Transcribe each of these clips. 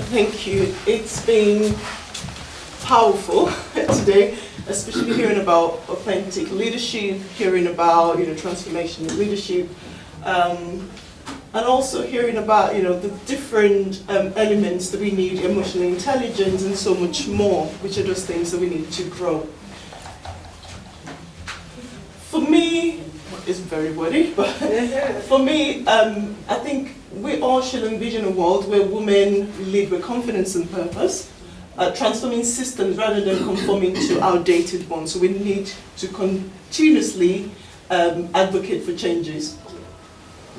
Thank you. It's been powerful today, especially hearing about authentic leadership, hearing about transformation in leadership, and also hearing about the different elements that we need, emotional intelligence, and so much more, which are those things that we need to grow. For me, it's very wordy, but for me, I think we all should envision a world where women lead with confidence and purpose, transforming systems rather than conforming to outdated ones. So we need to continuously advocate for changes.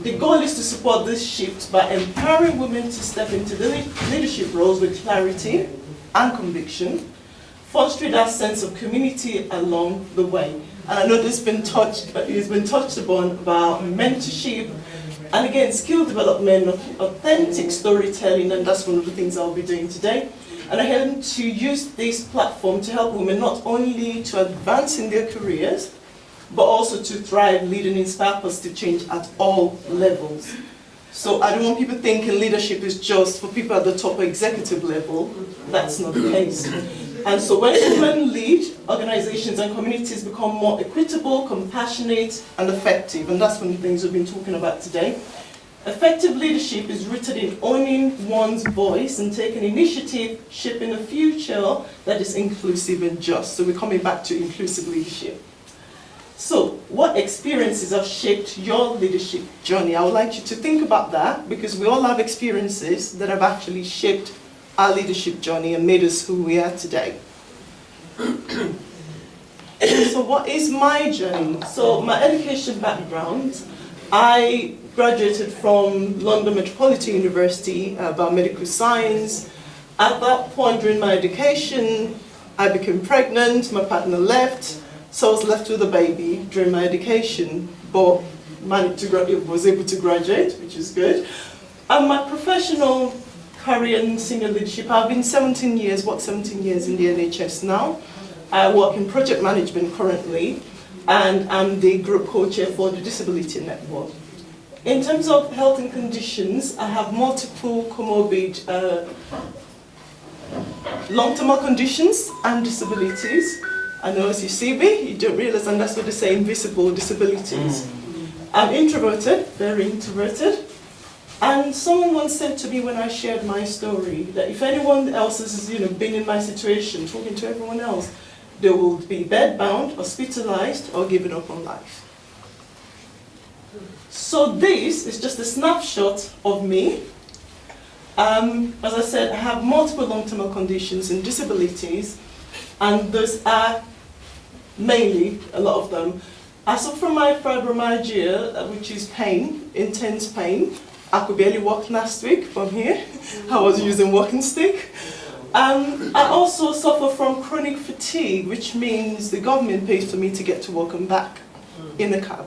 The goal is to support this shift by empowering women to step into the leadership roles with clarity and conviction, fostering that sense of community along the way. And I know it's been touched upon about mentorship, and again, skill development, authentic storytelling, and that's one of the things I'll be doing today. And I aim to use this platform to help women not only to advance in their careers, but also to thrive, lead, and inspire positive change at all levels. So I don't want people thinking leadership is just for people at the top or executive level. That's not the case. And so when women lead, organizations and communities become more equitable, compassionate, and effective. And that's one of the things we've been talking about today. Effective leadership is rooted in owning one's voice and taking initiative, shaping a future that is inclusive and just. So we're coming back to inclusive leadership. So what experiences have shaped your leadership journey? I would like you to think about that, because we all have experiences that have actually shaped our leadership journey and made us who we are today. So what is my journey? So my education background, I graduated from London Metropolitan University, biomedical science. At that point during my education, I became pregnant, my partner left, so I was left with a baby during my education, but was able to graduate, which is good. And my professional career in senior leadership, I've been 17 years in the NHS now. I work in project management currently, and I'm the group co-chair for the Disability Network. In terms of health and conditions, I have multiple comorbid long-term conditions and disabilities. I know as you see me, you don't realize, and that's what they say, invisible disabilities. I'm introverted, very introverted. And someone once said to me when I shared my story that if anyone else has been in my situation, talking to everyone else, they will be bedbound, hospitalized, or given up on life. So this is just a snapshot of me. As I said, I have multiple long-term conditions and disabilities, and those are mainly, a lot of them. I suffer from my fibromyalgia, which is pain, intense pain. I could barely walk last week from here. I was using walking stick. I also suffer from chronic fatigue, which means the government pays for me to get to work and back in a cab.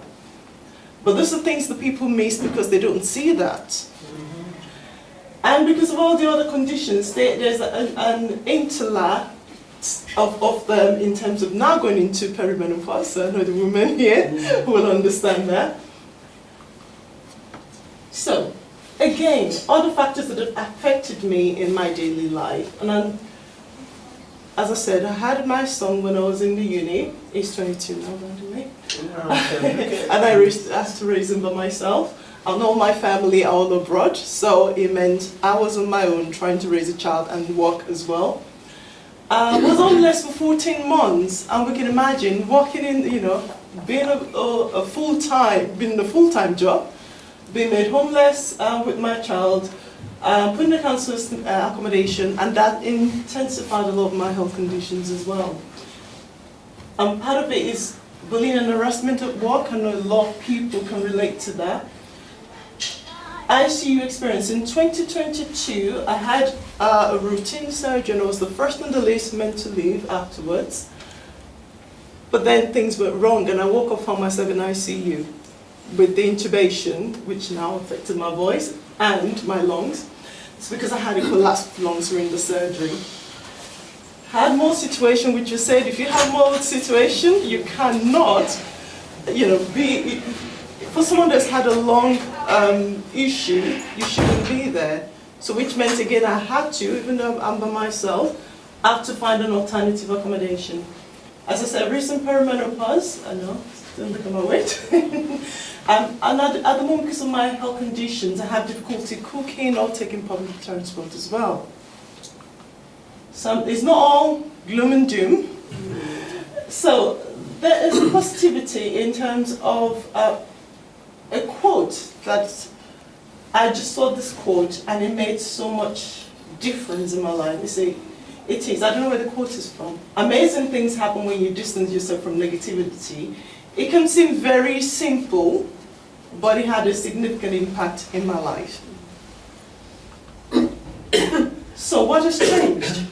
But those are things that people miss because they don't see that. And because of all the other conditions, there's an interlap of them in terms of now going into perimenopause. So I know the women here who will understand that. So, again, other factors that have affected me in my daily life. And as I said, I had my son when I was in the uni. He's 22 now, by the way. And I had to raise him by myself. And all my family are all abroad, so it meant I was on my own trying to raise a child and work as well. I was homeless for 14 months, and we can imagine working in, being a full-time job, being made homeless with my child, putting in council's accommodation, and that intensified a lot of my health conditions as well. Part of it is bullying and harassment at work. I know a lot of people can relate to that. ICU experience. In 2022, I had a routine surgery, and I was the first on the list meant to leave afterwards. But then things went wrong, and I woke up, found myself in ICU with the intubation, which now affected my voice and my lungs. It's because I had a collapsed lungs during the surgery. Had more situation, which you said, if you have more situation, you cannot, for someone that's had a long issue, you shouldn't be there. So which meant again I had to, even though I'm by myself, I have to find an alternative accommodation. As I said, recent perimenopause, I know, still look at my weight. And at the moment, because of my health conditions, I have difficulty cooking or taking public transport as well. So it's not all gloom and doom. So there is a positivity in terms of a quote that I just saw this quote and it made so much difference in my life. You see, it is, I don't know where the quote is from. Amazing things happen when you distance yourself from negativity. It can seem very simple, but it had a significant impact in my life. So what has changed?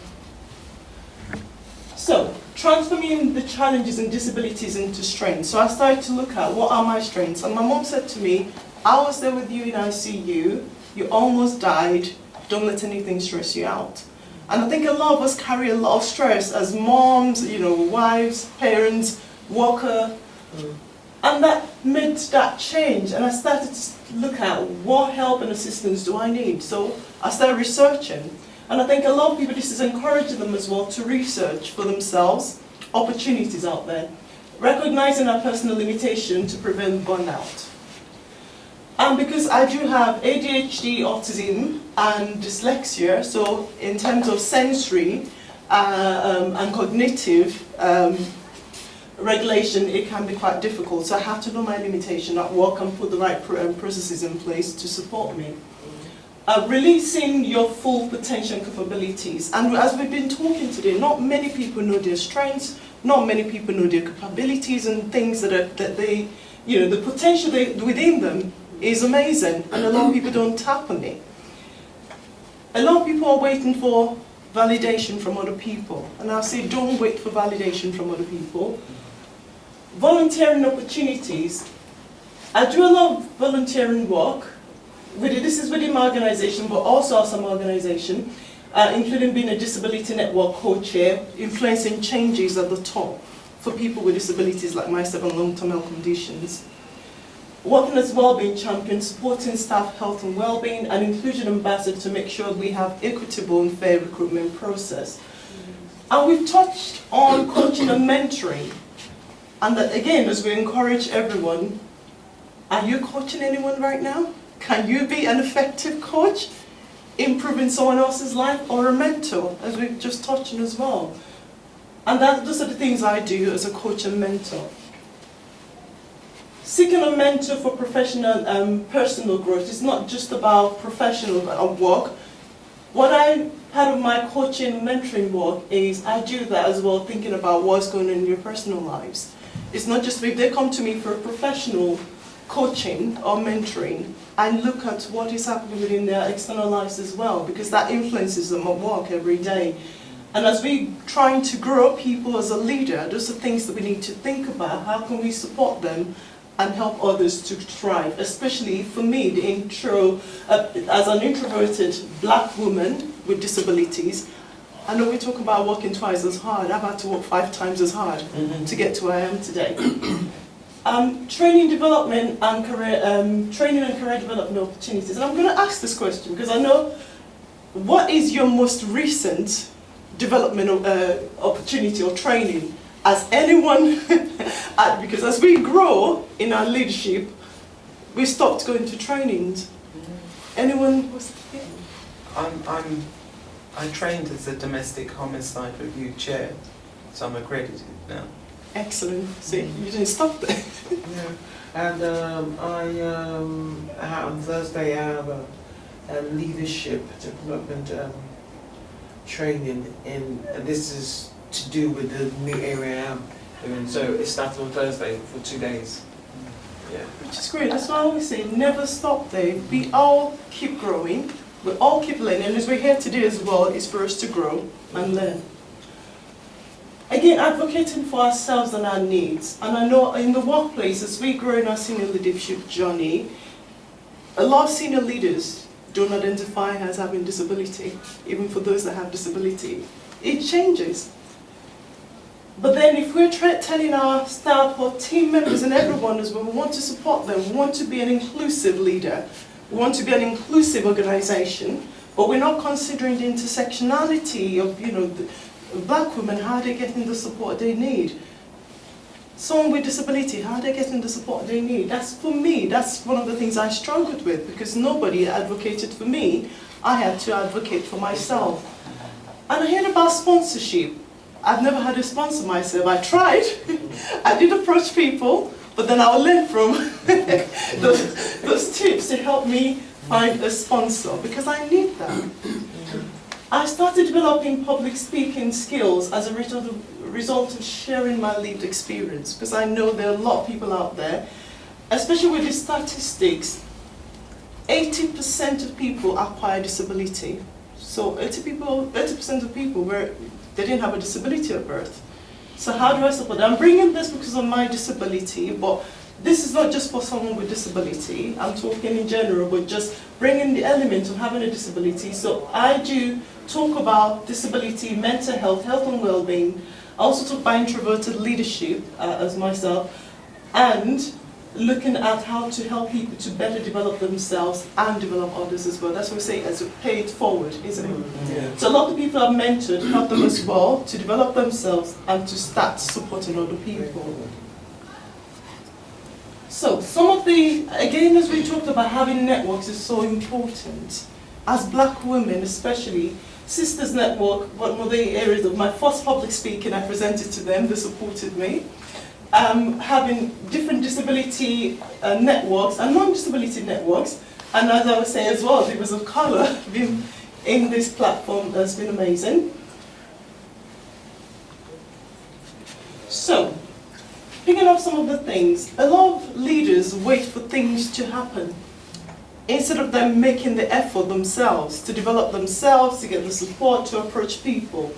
So, transforming the challenges and disabilities into strengths. So I started to look at what are my strengths. And my mom said to me, I was there with you in ICU, you almost died, don't let anything stress you out. And I think a lot of us carry a lot of stress as moms, wives, parents, worker. And that made that change. And I started to look at what help and assistance do I need. So I started researching. And I think a lot of people, this is encouraging them as well to research for themselves opportunities out there, recognizing our personal limitation to prevent burnout. And because I do have ADHD, autism, and dyslexia, so in terms of sensory and cognitive regulation, it can be quite difficult. So I have to know my limitation at work and put the right processes in place to support me. Releasing your full potential and capabilities. And as we've been talking today, not many people know their strengths, not many people know their capabilities and things that they, the potential within them is amazing, and a lot of people don't tap on it. A lot of people are waiting for validation from other people, and I'll say don't wait for validation from other people. Volunteering opportunities. I do a lot of volunteering work. This is within my organization, but also some organization, including being a disability network co-chair, influencing changes at the top for people with disabilities like myself and long-term health conditions. Working as well-being champion, supporting staff health and well-being, and inclusion ambassador to make sure we have equitable and fair recruitment process. And we've touched on coaching and mentoring. And that again, as we encourage everyone, are you coaching anyone right now? Can you be an effective coach, improving someone else's life, or a mentor, as we've just touched on as well? And those are the things I do as a coach and mentor. Seeking a mentor for professional and personal growth is not just about professional work. Part of my coaching and mentoring work is I do that as well, thinking about what's going on in your personal lives. It's not just if they come to me for professional coaching or mentoring, I look at what is happening within their external lives as well, because that influences them at work every day. And as we trying to grow people as a leader, those are things that we need to think about. How can we support them and help others to thrive? Especially for me, as an introverted black woman with disabilities, I know we talk about working twice as hard. I've had to work 5 times as hard to get to where I am today. Training development and career development opportunities. And I'm going to ask this question because I know, what is your most recent development opportunity or training? As anyone, because as we grow in our leadership, we stopped going to trainings. Anyone was here? I trained as a domestic homicide review chair, so I'm accredited now. Excellent. See, you didn't stop there. Yeah, and on Thursday I have a leadership development training, and this is to do with the new area I'm doing. So it starts on Thursday for 2 days. Yeah. Which is great. That's why I always say, never stop there. We all keep growing. We all keep learning. And as we're here today as well, is for us to grow and learn. Again, advocating for ourselves and our needs. And I know in the workplace, as we grow in our senior leadership journey, a lot of senior leaders don't identify as having disability, even for those that have disability. It changes. But then if we're telling our staff or team members and everyone as well, we want to support them, we want to be an inclusive leader, we want to be an inclusive organization, but we're not considering the intersectionality of, you know, the black women, how they're getting the support they need. Someone with disability, how they're getting the support they need. That's, for me, that's one of the things I struggled with, because nobody advocated for me. I had to advocate for myself. And I heard about sponsorship. I've never had a sponsor myself. I tried. I did approach people, but then I'll learn from those tips to help me find a sponsor, because I need that. I started developing public speaking skills as a result of sharing my lived experience, because I know there are a lot of people out there, especially with the statistics, 80% of people acquire disability. So 80% of people they didn't have a disability at birth. So how do I support them? I'm bringing this because of my disability, but this is not just for someone with disability. I'm talking in general, but just bringing the element of having a disability. So I do talk about disability, mental health, health and well-being. I also talk about introverted leadership as myself, and looking at how to help people to better develop themselves and develop others as well. That's what we say as a pay it forward, isn't it? Yeah. So a lot of people I've mentored help them as well to develop themselves and to start supporting other people. So some of the, again, as we talked about, having networks is so important. As black women especially, Sisters Network, one of the areas of my first public speaking, I presented to them, they supported me. Having different disability networks and non-disability networks, and as I was saying as well, Divas of Colour being in this platform has been amazing. So, picking up some of the things, a lot of leaders wait for things to happen instead of them making the effort themselves to develop themselves, to get the support, to approach people.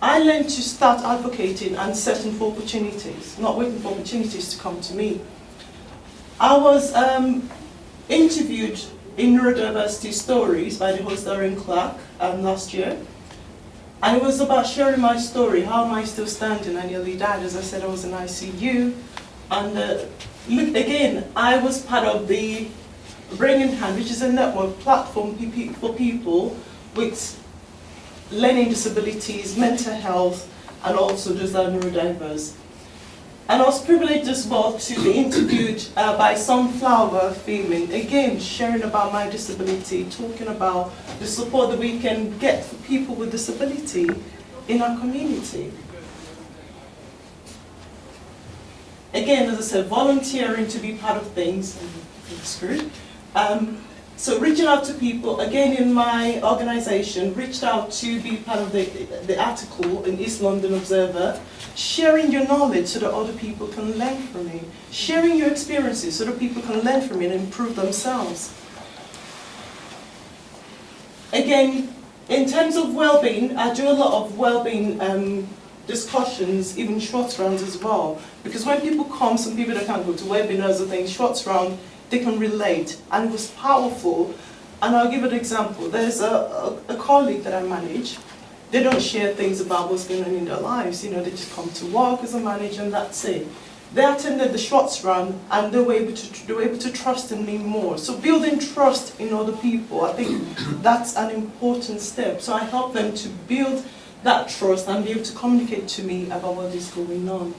I learned to start advocating and searching for opportunities, not waiting for opportunities to come to me. I was interviewed in Neurodiversity Stories by the host Darren Clark last year. And it was about sharing my story, how am I still standing? I nearly died, as I said, I was in ICU. And look, again, I was part of the Brain in Hand, which is a network platform for people with learning disabilities, mental health, and also those that are neurodiverse. And I was privileged as well to be interviewed by Sunflower Female, again sharing about my disability, talking about the support that we can get for people with disability in our community. Again, as I said, volunteering to be part of things, so reaching out to people, again in my organisation, reached out to be part of the article in East London Observer, sharing your knowledge so that other people can learn from it, sharing your experiences so that people can learn from it and improve themselves. Again, in terms of well-being, I do a lot of well-being discussions, even short rounds as well, because when people come, some people that can't go to webinars or things, short round, they can relate, and it was powerful. And I'll give an example. There's a colleague that I manage. They don't share things about what's going on in their lives. You know, they just come to work as a manager and that's it. They attended the Schwartz run and they were able to trust in me more. So building trust in other people, I think that's an important step. So I help them to build that trust and be able to communicate to me about what is going on.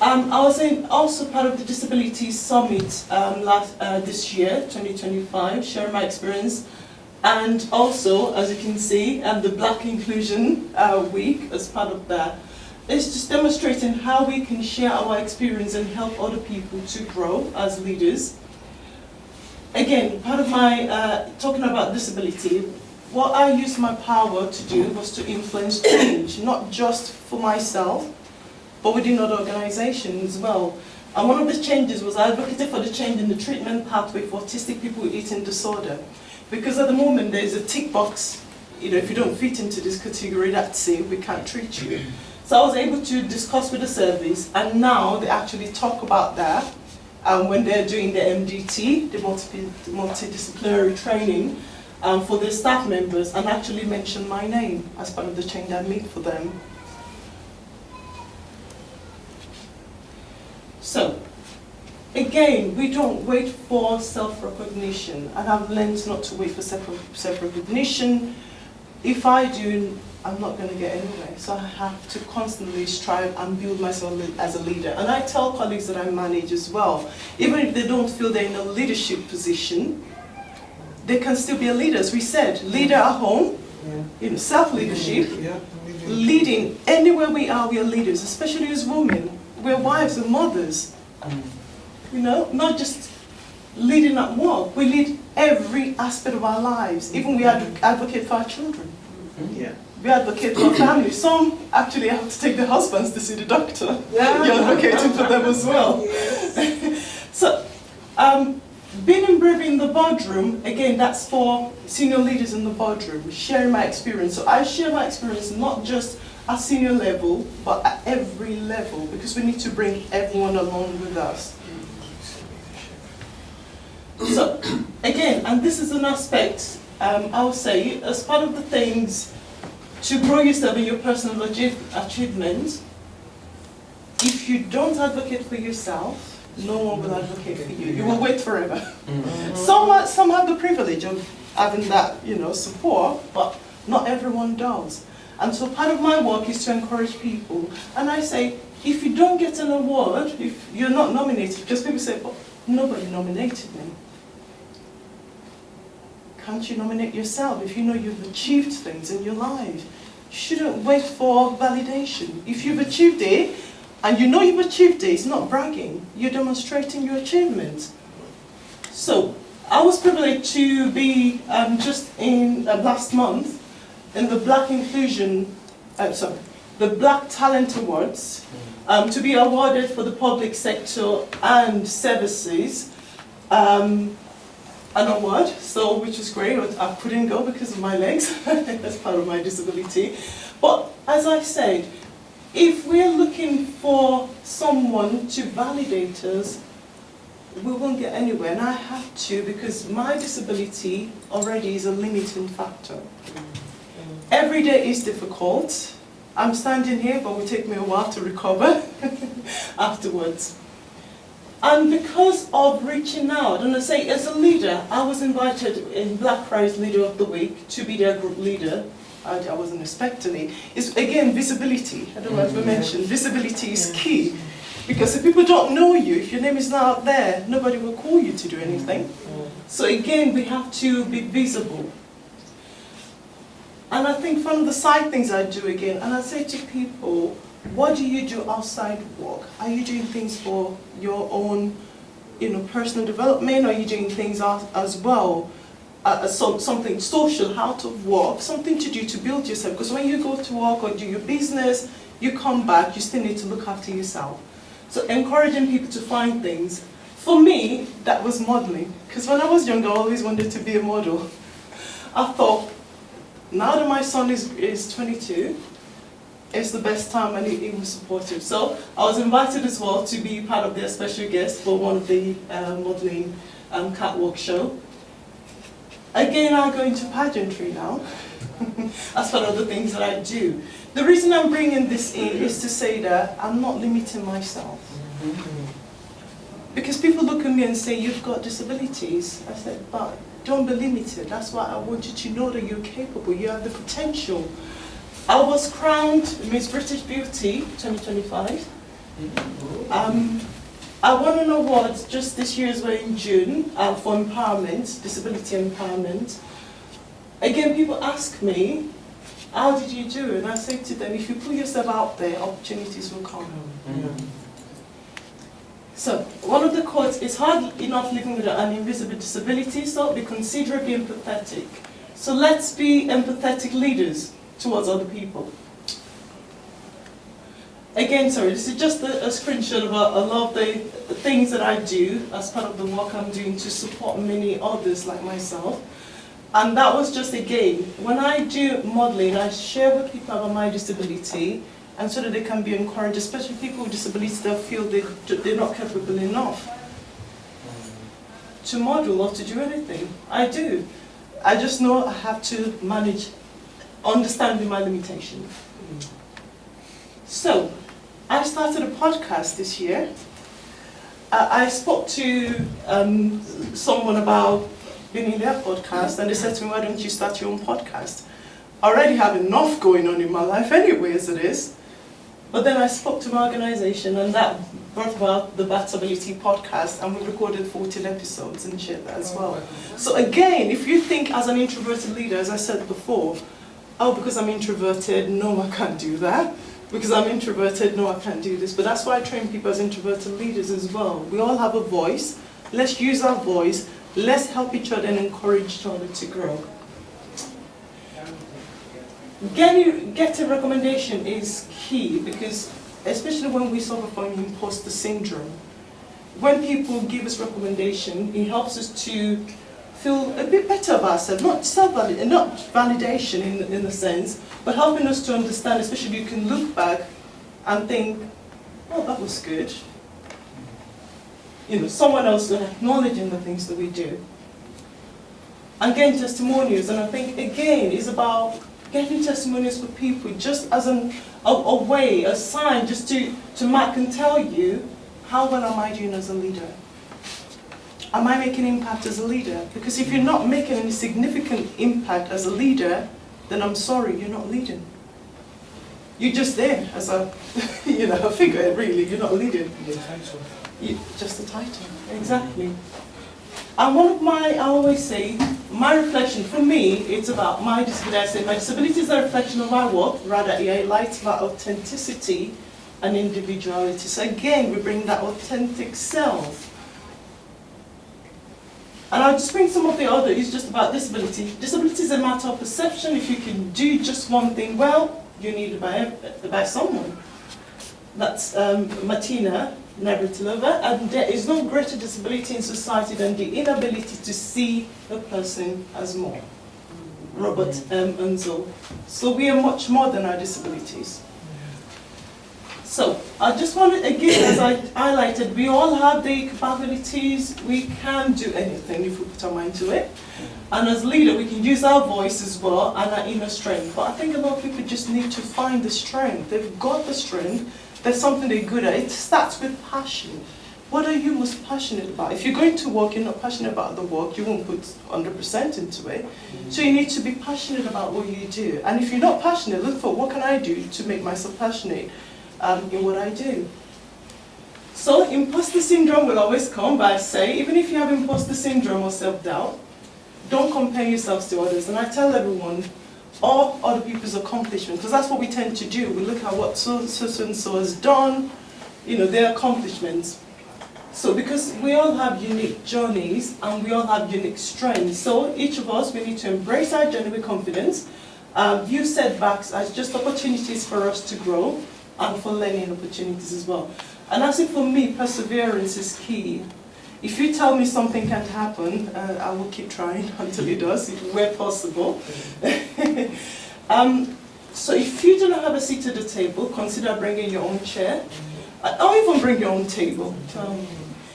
I was also part of the Disability Summit this year, 2025, sharing my experience. And also, as you can see, the Black Inclusion Week as part of that. It's just demonstrating how we can share our experience and help other people to grow as leaders. Again, part of my talking about disability, what I used my power to do was to influence change, not just for myself, but within other organizations as well. And one of the changes was I advocated for the change in the treatment pathway for autistic people with eating disorder. Because at the moment there's a tick box, you know, if you don't fit into this category, that's it, we can't treat you. So I was able to discuss with the service, and now they actually talk about that when they're doing the MDT, the multidisciplinary training, for their staff members, and actually mention my name as part of the change I made for them. So, again, we don't wait for self-recognition, and I've learned not to wait for self-recognition. If I do, I'm not going to get anywhere. So I have to constantly strive and build myself as a leader. And I tell colleagues that I manage as well, even if they don't feel they're in a leadership position, they can still be a leader. As we said, leader at home, self-leadership, leading anywhere we are leaders, especially as women. We're wives and mothers. Not just leading at work, we lead every aspect of our lives. Even we advocate for our children. We advocate for our family. Some actually have to take their husbands to see the doctor. You're advocating for them as well. So, being brave in the boardroom, again, that's for senior leaders in the boardroom, sharing my experience. So I share my experience not just at senior level, but at every level, because we need to bring everyone along with us. So, again, and this is an aspect, I would say, as part of the things to grow yourself in your personal achievements, if you don't advocate for yourself, no one will advocate for you. You will wait forever. Some have the privilege of having that, support, but not everyone does. And so part of my work is to encourage people. And I say, if you don't get an award, if you're not nominated, because people say, oh, nobody nominated me. Can't you nominate yourself if you know you've achieved things in your life? You shouldn't wait for validation. If you've achieved it, and you know you've achieved it, it's not bragging. You're demonstrating your achievements. So, I was privileged to be just in last month in the the Black Talent Awards, to be awarded for the public sector and services. An award, which is great. I couldn't go because of my legs. That's part of my disability. But as I said, if we're looking for someone to validate us, we won't get anywhere. And I have to, because my disability already is a limiting factor. Every day is difficult. I'm standing here, but it will take me a while to recover afterwards. And because of reaching out, and I say as a leader, I was invited in Black Prize Leader of the Week to be their group leader. I wasn't expecting it. It's again visibility. I don't know if I mentioned, visibility is key. Because if people don't know you, if your name is not out there, nobody will call you to do anything. So again, we have to be visible. And I think one of the side things I do again, and I say to people, what do you do outside work? Are you doing things for your own, personal development? Are you doing things as well, something social out of work, something to do to build yourself? Because when you go to work or do your business, you come back, you still need to look after yourself. So encouraging people to find things. For me, that was modeling. Because when I was younger, I always wanted to be a model. I thought, now that my son is 22, it's the best time, and he was supportive. So I was invited as well to be part of their special guest for one of the modeling catwalk show. Again, I go into pageantry now. As part of the things that I do. The reason I'm bringing this in is to say that I'm not limiting myself. Because people look at me and say, you've got disabilities. I said, but don't be limited. That's why I want you to know that you're capable, you have the potential. I was crowned Miss British Beauty 2025. I won an award just this year as well in June for empowerment, disability empowerment. Again, people ask me, how did you do it? And I say to them, if you put yourself out there, opportunities will come. So, one of the quotes is, hard enough living with an invisible disability, so be considerably empathetic. So let's be empathetic leaders towards other people. Again, sorry, this is just a screenshot of a lot of the things that I do as part of the work I'm doing to support many others like myself. And that was just, again, when I do modeling, I share with people about my disability, and so that they can be encouraged, especially people with disabilities that feel they're not capable enough to model or to do anything. I do. I just know I have to manage, understanding my limitations. So, I started a podcast this year, I spoke to someone about being in their podcast, and they said to me, why don't you start your own podcast? I already have enough going on in my life anyway, as it is. But then I spoke to my organization, and that brought about the Advocacy podcast, and we recorded 14 episodes and shared that as well. So again, if you think as an introverted leader, as I said before, oh, because I'm introverted, no, I can't do that. Because I'm introverted, no, I can't do this. But that's why I train people as introverted leaders as well. We all have a voice. Let's use our voice. Let's help each other and encourage each other to grow. Getting recommendation is key, because especially when we suffer from imposter syndrome, when people give us recommendation, it helps us to feel a bit better about ourselves, not validation in a sense, but helping us to understand, especially you can look back and think, oh, that was good. You know, someone else acknowledging the things that we do. And getting testimonials, and I think again, it's about getting testimonials for people just as a way, a sign, just to mark and tell you, how well am I doing as a leader? Am I making impact as a leader? Because if you're not making any significant impact as a leader, then I'm sorry, you're not leading. You're just there as a, a figure, really. You're not leading. The title. Just a title, exactly. And I always say, my reflection, for me, it's about my disability. I say my disability is a reflection of my work, rather it highlights my authenticity and individuality. So again, we bring that authentic self. And I'll just bring some of the other, it's just about disability. Disability is a matter of perception. If you can do just one thing well, you're needed by someone. That's Martina Navratilova, and there is no greater disability in society than the inability to see a person as more. Robert Unzel. So we are much more than our disabilities. So I just wanted, again, as I highlighted, we all have the capabilities. We can do anything if we put our mind to it. And as leader, we can use our voice as well and our inner strength. But I think a lot of people just need to find the strength. They've got the strength. There's something they're good at. It starts with passion. What are you most passionate about? If you're going to work, you're not passionate about the work, you won't put 100% into it. So you need to be passionate about what you do. And if you're not passionate, look for what can I do to make myself passionate in what I do. So imposter syndrome will always come, but I say, even if you have imposter syndrome or self-doubt, don't compare yourselves to others. And I tell everyone, or other people's accomplishments, because that's what we tend to do. We look at what so-and-so has done, their accomplishments. So because we all have unique journeys and we all have unique strengths, so each of us, we need to embrace our journey with confidence, view setbacks as just opportunities for us to grow and for learning opportunities as well. And I say for me, perseverance is key. If you tell me something can't happen, I will keep trying until it does, where possible. So if you do not have a seat at the table, consider bringing your own chair, or even bring your own table,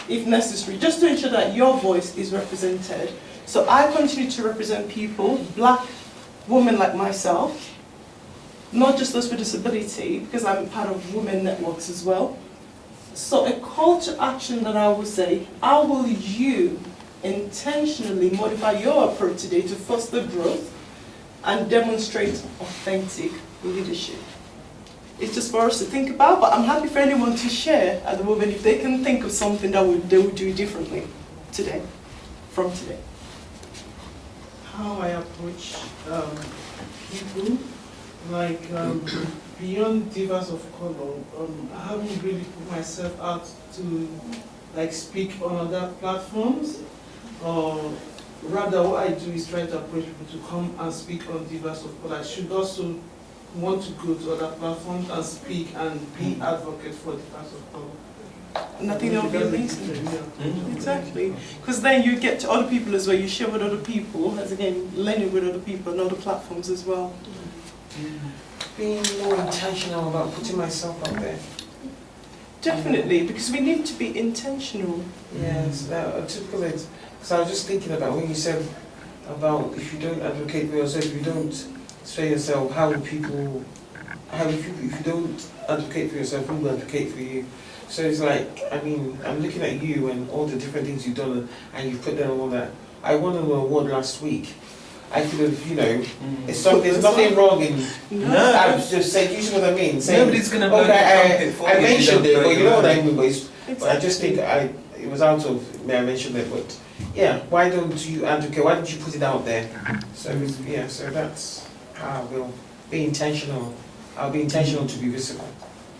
if necessary, just to ensure that your voice is represented. So I continue to represent people, black women like myself, not just those with disability, because I'm part of women networks as well. So a call to action that I will say, how will you intentionally modify your approach today to foster growth and demonstrate authentic leadership? It's just for us to think about, but I'm happy for anyone to share at the moment if they can think of something that they would do differently today, from today. How I approach people, like beyond Divas of Color, I haven't really put myself out to speak on other platforms, or rather what I do is try to approach people to come and speak on Divas of Color. I should also want to go to other platforms and speak and be advocate for Divas of Color. And I think that would be amazing. Exactly. Because then you get to other people as well, you share with other people, as again, learning with other people and other platforms as well. Being more intentional about putting myself out there. Definitely, because we need to be intentional. Yes, typical it. Because I was just thinking about when you said about if you don't advocate for yourself, if you don't say yourself, if you don't advocate for yourself, who will advocate for you? So it's like, I mean, I'm looking at you and all the different things you've done, and you've put down all that. I won an award last week. I could have, you know, there's nothing wrong in. No. I've just said, you see what I mean? Saying, Nobody's going to blow okay, your trumpet for I you. mentioned it, but you know what I mean. Exactly. But I just think it was out of me. I mentioned it, but yeah. Why don't you advocate? Why don't you put it out there? So yeah. So that's how I will be intentional. I'll be intentional to be visible.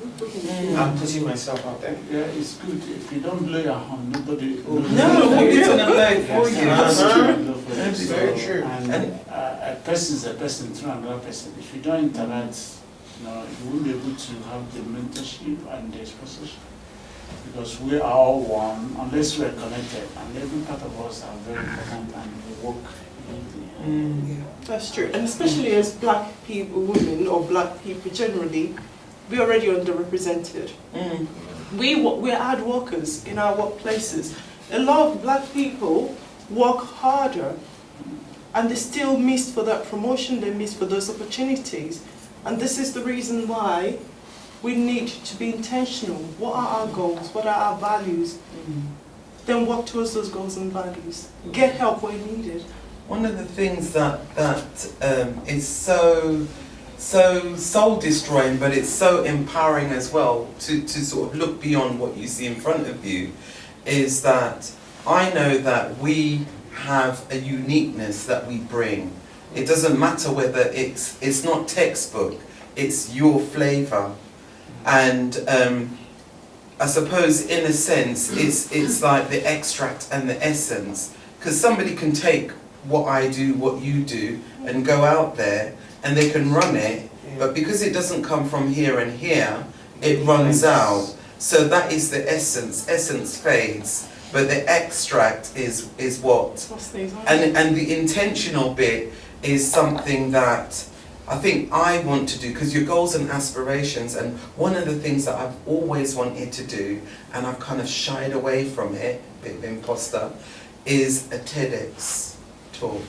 I'm putting myself out there. Yeah, it's good. If you don't blow your horn, nobody. No, nobody's going to blow it for you. That's That's true. very true. And a person is a person to another person. If you don't interact, you won't be able to have the mentorship and the sponsorship. Because we are all one, unless we are connected, and every part of us are very important and we work. That's true, and especially as black people, women, or black people generally, we're already underrepresented. We're hard workers in our workplaces. A lot of black people work harder, and they still miss for that promotion, they miss for those opportunities. And this is the reason why we need to be intentional. What are our goals? What are our values? Then work towards those goals and values. Get help where needed. One of the things that is so soul destroying, but it's so empowering as well to sort of look beyond what you see in front of you, is that I know that we have a uniqueness that we bring. It doesn't matter whether it's not textbook, it's your flavour. And I suppose in a sense it's like the extract and the essence, because somebody can take what I do, what you do, and go out there and they can run it, but because it doesn't come from here and here, it runs out. So that is the essence. Essence fades, but the extract is what. And the intentional bit is something that I think I want to do, because your goals and aspirations, and one of the things that I've always wanted to do, and I've kind of shied away from it, bit of imposter, is a TEDx talk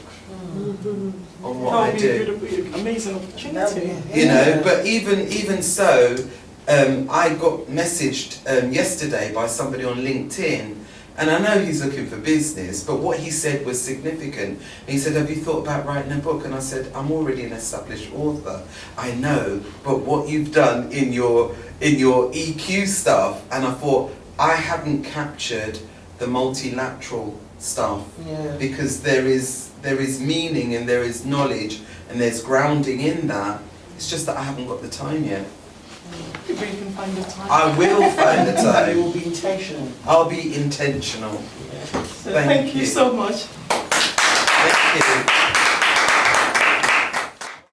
on what I do. Amazing opportunity. You know, but even so, I got messaged yesterday by somebody on LinkedIn, and I know he's looking for business, but what he said was significant. He said, "Have you thought about writing a book?" And I said, "I'm already an established author." I know, but what you've done in your EQ stuff, and I thought, I haven't captured the multilateral stuff, because there is meaning and there is knowledge and there's grounding in that. It's just that I haven't got the time yet. Maybe you can find the time. I will find the time. You will be intentional. I'll be intentional. So thank you so much. Thank you.